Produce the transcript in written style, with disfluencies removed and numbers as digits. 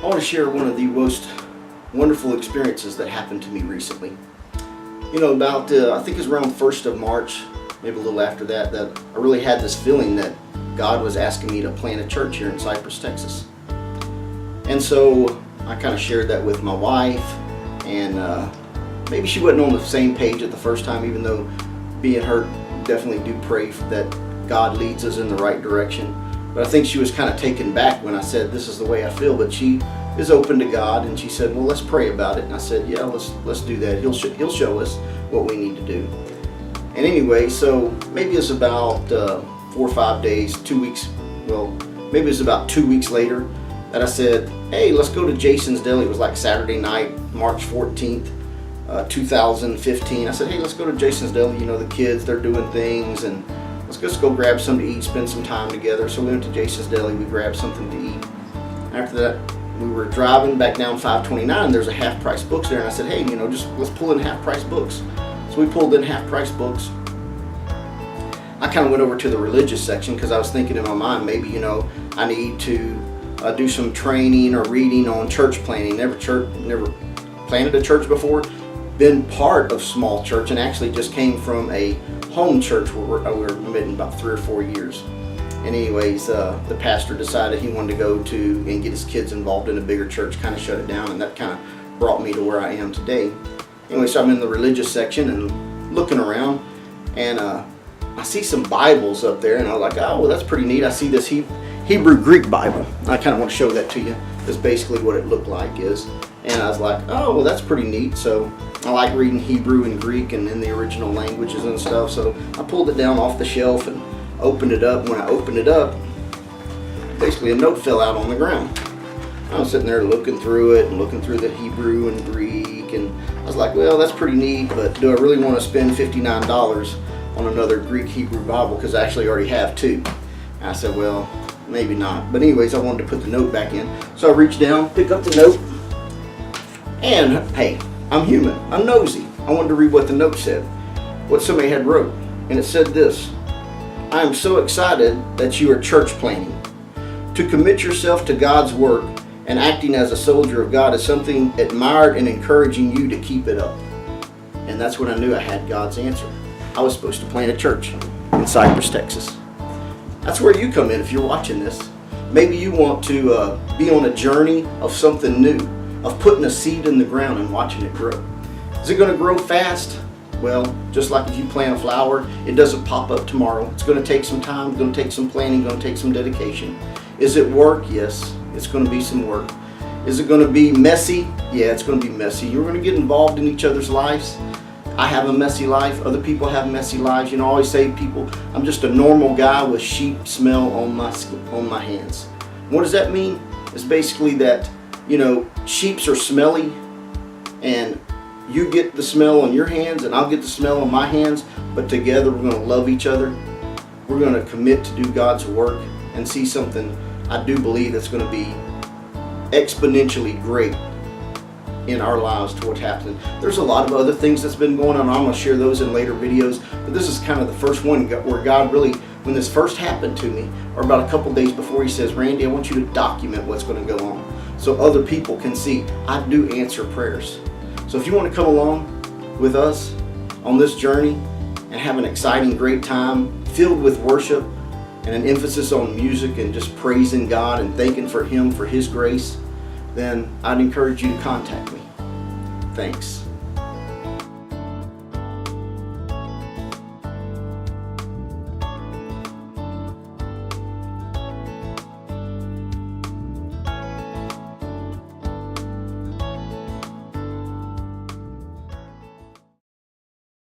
I want to share one of the most wonderful experiences that happened to me recently. About I think it was around 1st of March, maybe a little after that I really had this feeling that God was asking me to plant a church here in Cypress, Texas. And so I kind of shared that with my wife, and maybe she wasn't on the same page at the first time, even though me and her definitely do pray that God leads us in the right direction. But I think she was kind of taken back when I said, this is the way I feel. But she is open to God, and she said, well, let's pray about it. And I said, yeah, let's do that. He'll show us what we need to do. And anyway, so maybe it's about 4 or 5 days, 2 weeks, well, maybe it's about 2 weeks later that I said, hey, let's go to Jason's Deli. It was like Saturday night, March 14th, 2015. I said, hey, let's go to Jason's Deli. The kids, they're doing things, and let's just go grab something to eat, spend some time together. So we went to Jason's Deli, we grabbed something to eat. After that, we were driving back down 529, there's a half-price books there, and I said, hey, just let's pull in half-price books. So we pulled in half-price books. I kind of went over to the religious section because I was thinking in my mind, maybe, I need to do some training or reading on church planting. Never planted a church before, been part of small church, and actually just came from a home church where we were meeting about 3 or 4 years. And anyways, the pastor decided he wanted to go to and get his kids involved in a bigger church, kind of shut it down, and that kind of brought me to where I am today. Anyway, so I'm in the religious section and looking around, and I see some Bibles up there, and I was like, oh, well, that's pretty neat. I see this Hebrew Greek Bible. I kind of want to show that to you. That's basically what it looked like is. And I was like, oh, well, that's pretty neat. So I like reading Hebrew and Greek and in the original languages and stuff. So I pulled it down off the shelf and opened it up. When I opened it up, basically a note fell out on the ground. I was sitting there looking through it and looking through the Hebrew and Greek, and I was like, well, that's pretty neat, but do I really want to spend $59 on another Greek Hebrew Bible, because I actually already have 2? And I said, well, maybe not. But anyways, I wanted to put the note back in. So I reached down, picked up the note, and hey, I'm human, I'm nosy. I wanted to read what the note said, what somebody had wrote. And it said this: I am so excited that you are church planting. To commit yourself to God's work and acting as a soldier of God is something admired and encouraging you to keep it up. And that's when I knew I had God's answer. I was supposed to plant a church in Cypress, Texas. That's where you come in if you're watching this. Maybe you want to be on a journey of something new, of putting a seed in the ground and watching it grow. Is it going to grow fast? Well, just like if you plant a flower, it doesn't pop up tomorrow. It's going to take some time, it's going to take some planning, it's going to take some dedication. Is it work? Yes, it's going to be some work. Is it going to be messy? Yeah, it's going to be messy. You're going to get involved in each other's lives. I have a messy life. Other people have messy lives. I always say people, I'm just a normal guy with sheep smell on my hands. What does that mean? It's basically that, sheeps are smelly, and you get the smell on your hands and I'll get the smell on my hands, but together we're going to love each other. We're going to commit to do God's work and see something I do believe that's going to be exponentially great in our lives to what's happening. There's a lot of other things that's been going on. I'm going to share those in later videos, but this is kind of the first one where God really, when this first happened to me, or about a couple days before, he says, Randy, I want you to document what's going to go on so other people can see I do answer prayers. So if you want to come along with us on this journey and have an exciting, great time filled with worship and an emphasis on music and just praising God and thanking for Him for His grace, then I'd encourage you to contact me. Thanks.